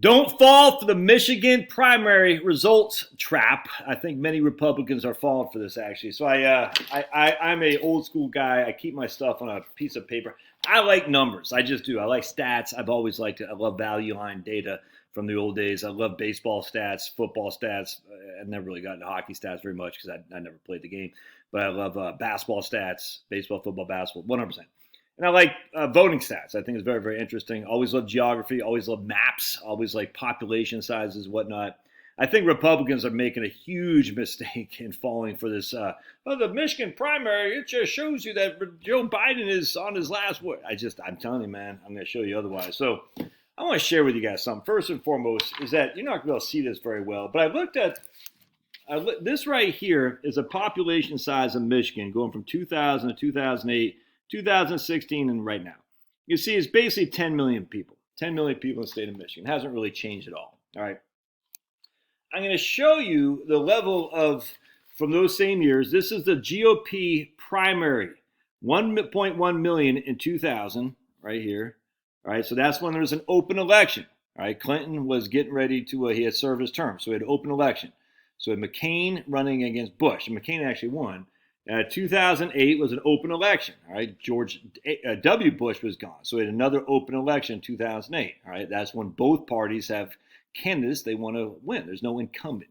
Don't fall for the Michigan primary results trap. I think many Republicans are falling for this, actually. So I'm a old school guy. I keep my stuff on a piece of paper. I like numbers. I just do. I like stats. I've always liked it. I love value line data from the old days. I love baseball stats, football stats. I've never really gotten to hockey stats very much because I never played the game. But I love basketball stats, baseball, football, basketball, 100%. And I like voting stats. I think it's very, very interesting. Always love geography. Always love maps. Always like population sizes, whatnot. I think Republicans are making a huge mistake in falling for this. The Michigan primary, it just shows you that Joe Biden is on his last word. I'm telling you, man, I'm going to show you otherwise. So I want to share with you guys something. First and foremost is that you're not going to be able to see this very well, but I looked at this right here is a population size of Michigan going from 2000 to 2008. 2016 and right now. You see, it's basically 10 million people. 10 million people in the state of Michigan. It hasn't really changed at all. All right. I'm going to show you the level of, from those same years, this is the GOP primary. 1.1 million in 2000, right here. All right, so that's when there was an open election. All right, Clinton was getting ready to, he had served his term, so he had an open election. So we had McCain running against Bush, and McCain actually won. 2008 was an open election. All right, George W. Bush was gone, so we had another open election in 2008. All right, that's when both parties have candidates they want to win. There's no incumbent.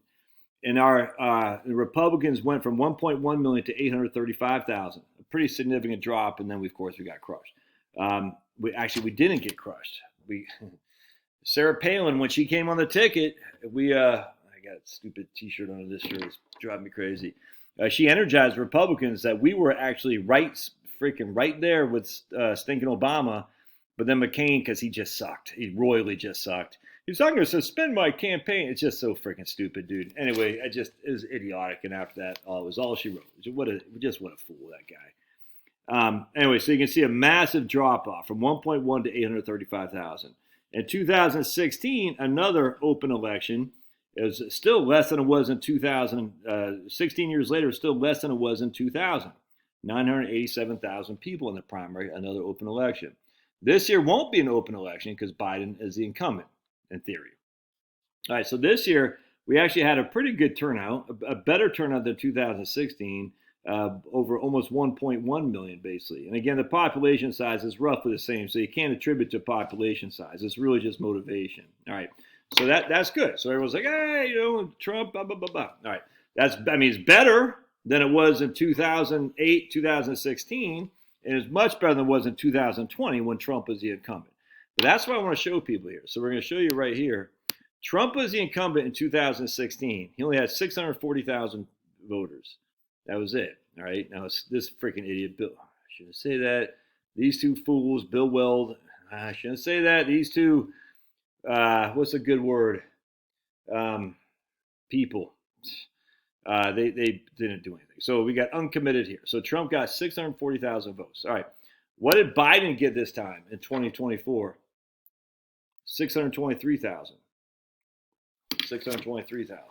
And the Republicans went from 1.1 million to 835,000, a pretty significant drop. And then, of course, we got crushed. We didn't get crushed. Sarah Palin, when she came on the ticket, I got a stupid T-shirt under this shirt. It's driving me crazy. She energized Republicans that we were actually freaking right there with stinking Obama. But then McCain, because he just sucked. He royally just sucked. He's not going to suspend my campaign. It's just so freaking stupid, dude. Anyway, it was idiotic. And after that, it was all she wrote. What a fool, that guy. Anyway, so you can see a massive drop off from 1.1 to 835,000. In 2016, another open election. It was still less than it was in 2000. 16 years later, still less than it was in 2000. 987,000 people in the primary, another open election. This year won't be an open election because Biden is the incumbent, in theory. All right, so this year we actually had a pretty good turnout, a better turnout than 2016, over almost 1.1 million, basically. And again, the population size is roughly the same, so you can't attribute to population size. It's really just motivation. All right. So that's good. So everyone's like, hey, Trump, blah, blah, blah, blah. All right. It's better than it was in 2008, 2016, and it's much better than it was in 2020 when Trump was the incumbent. But that's what I want to show people here. So we're going to show you right here. Trump was the incumbent in 2016. He only had 640,000 voters. That was it. All right. Now, this freaking idiot, Bill, I shouldn't say that. These two fools, Bill Weld, I shouldn't say that. These two, what's a good word? People. They didn't do anything. So we got uncommitted here. So Trump got 640,000 votes. All right. What did Biden get this time in 2024? 623,000. 623,000.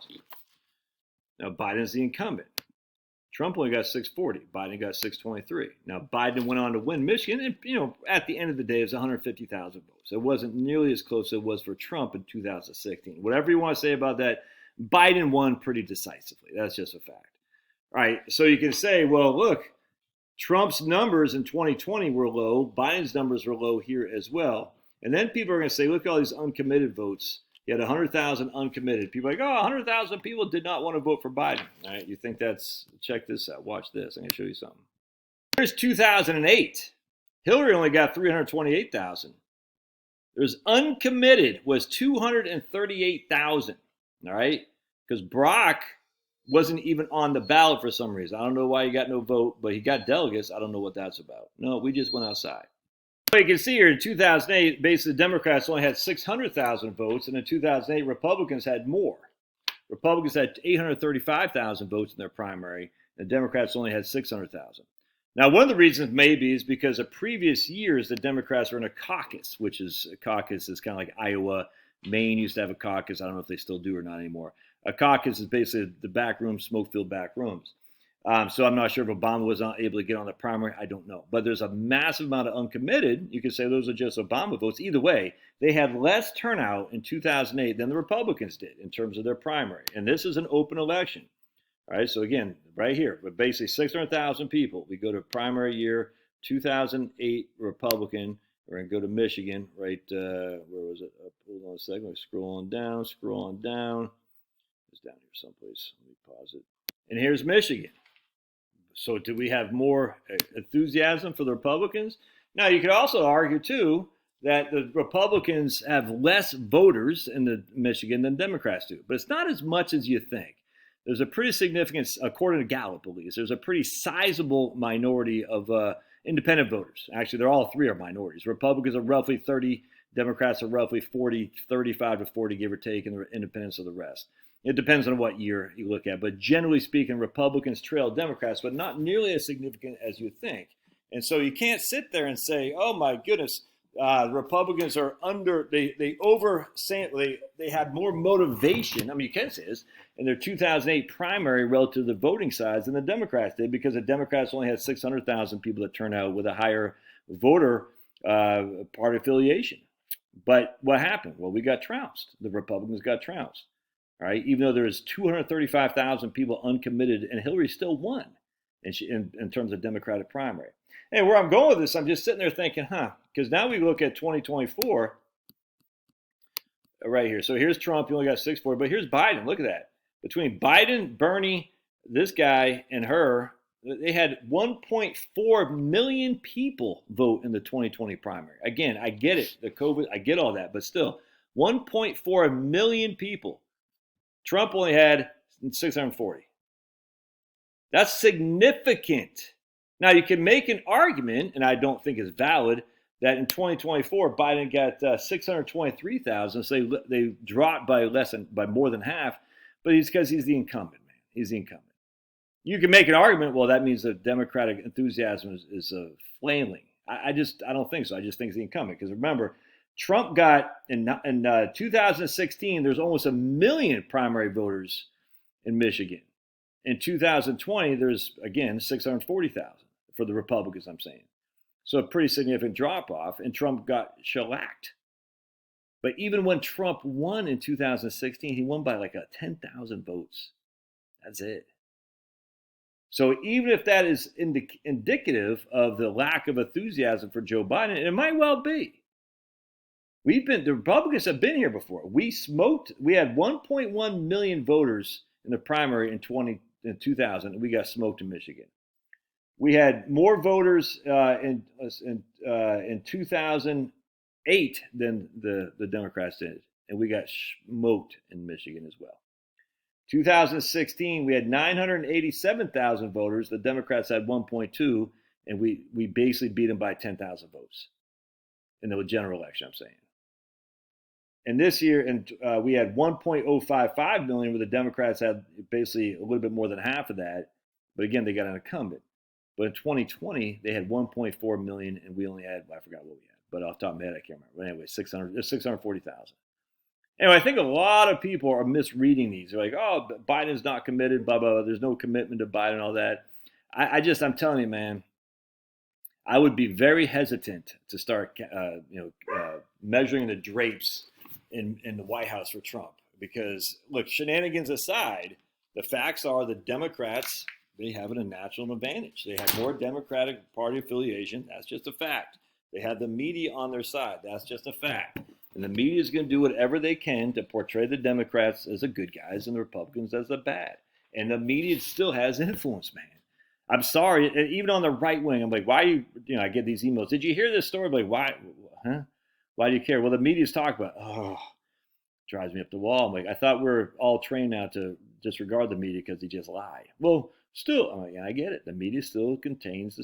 Now Biden's the incumbent. Trump only got 640. Biden got 623. Now Biden went on to win Michigan, and at the end of the day, it was 150,000 votes. It wasn't nearly as close as it was for Trump in 2016. Whatever you want to say about that, Biden won pretty decisively. That's just a fact. All right, so you can say, well, look, Trump's numbers in 2020 were low. Biden's numbers were low here as well. And then people are going to say, look at all these uncommitted votes. You had 100,000 uncommitted. People are like, 100,000 people did not want to vote for Biden. All right, you think check this out. Watch this. I'm going to show you something. Here's 2008. Hillary only got 328,000. There's uncommitted was 238,000. All right, because Brock wasn't even on the ballot for some reason. I don't know why he got no vote, but he got delegates. I don't know what that's about. No, we just went outside. You can see here in 2008, basically the Democrats only had 600,000 votes, and in 2008, Republicans had more. Republicans had 835,000 votes in their primary, and Democrats only had 600,000. Now, one of the reasons maybe is because of previous years, the Democrats were in a caucus, which is kind of like Iowa. Maine used to have a caucus. I don't know if they still do or not anymore. A caucus is basically the back rooms, smoke-filled back rooms. So I'm not sure if Obama was not able to get on the primary. I don't know. But there's a massive amount of uncommitted. You could say those are just Obama votes. Either way, they had less turnout in 2008 than the Republicans did in terms of their primary. And this is an open election. All right. So again, right here, but basically 600,000 people. We go to primary year 2008 Republican. We're going to go to Michigan, right? Where was it? Hold on a second. Scroll on down, scroll on down. It's down here someplace. Let me pause it. And here's Michigan. So do we have more enthusiasm for the Republicans? Now, you could also argue, too, that the Republicans have less voters in the Michigan than Democrats do. But it's not as much as you think. There's a pretty significant, according to Gallup at least, there's a pretty sizable minority of independent voters. Actually, they're all three are minorities. Republicans are roughly 30, Democrats are roughly 40, 35 to 40, give or take, and the independents are the rest. It depends on what year you look at. But generally speaking, Republicans trail Democrats, but not nearly as significant as you think. And so you can't sit there and say, oh, my goodness, the Republicans are they had more motivation. I mean, you can say this in their 2008 primary relative to the voting size than the Democrats did, because the Democrats only had 600,000 people that turn out with a higher voter party affiliation. But what happened? Well, we got trounced. The Republicans got trounced. All right, even though there's 235,000 people uncommitted, and Hillary still won in terms of Democratic primary. And where I'm going with this, I'm just sitting there thinking, because now we look at 2024 right here. So here's Trump, you only got 640, but here's Biden. Look at that. Between Biden, Bernie, this guy, and her, they had 1.4 million people vote in the 2020 primary. Again, I get it, the COVID, I get all that, but still, 1.4 million people. Trump only had 640. That's significant. Now, you can make an argument, and I don't think it's valid, that in 2024, Biden got 623,000. So they dropped by more than half, but it's because he's the incumbent, man. He's the incumbent. You can make an argument, well, that means the Democratic enthusiasm is flailing. I don't think so. I just think it's the incumbent. Because remember, Trump got, in 2016, there's almost 1 million primary voters in Michigan. In 2020, there's, again, 640,000 for the Republicans, I'm saying. So a pretty significant drop-off, and Trump got shellacked. But even when Trump won in 2016, he won by like 10,000 votes. That's it. So even if that is indicative of the lack of enthusiasm for Joe Biden, it might well be. The Republicans have been here before. We had 1.1 million voters in the primary in 2000, and we got smoked in Michigan. We had more voters in 2008 than the Democrats did, and we got smoked in Michigan as well. 2016, we had 987,000 voters. The Democrats had 1.2, and we basically beat them by 10,000 votes in the general election, I'm saying. And this year, we had 1.055 million, where the Democrats had basically a little bit more than half of that. But again, they got an incumbent. But in 2020, they had 1.4 million, and we only had, I forgot what we had. But off the top of my head, I can't remember. But anyway, 640,000. Anyway, I think a lot of people are misreading these. They're like, oh, Biden's not committed, blah, blah, blah. There's no commitment to Biden, all that. I'm telling you, man, I would be very hesitant to start, measuring the drapes in the White House for Trump. Because, look, shenanigans aside, the facts are the Democrats, they have a natural advantage. They have more Democratic Party affiliation. That's just a fact. They have the media on their side. That's just a fact. And the media is going to do whatever they can to portray the Democrats as the good guys and the Republicans as the bad. And the media still has influence, man. I'm sorry, even on the right wing, I'm like, why I get these emails. Did you hear this story? I'm like, why? Huh? Why do you care? Well, the media's talking about, drives me up the wall. I'm like, I thought we're all trained now to disregard the media because they just lie. Well, still, I'm like, I get it. The media still controls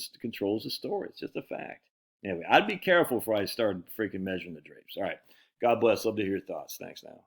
the story. It's just a fact. Anyway, I'd be careful before I start freaking measuring the drapes. All right. God bless. Love to hear your thoughts. Thanks now.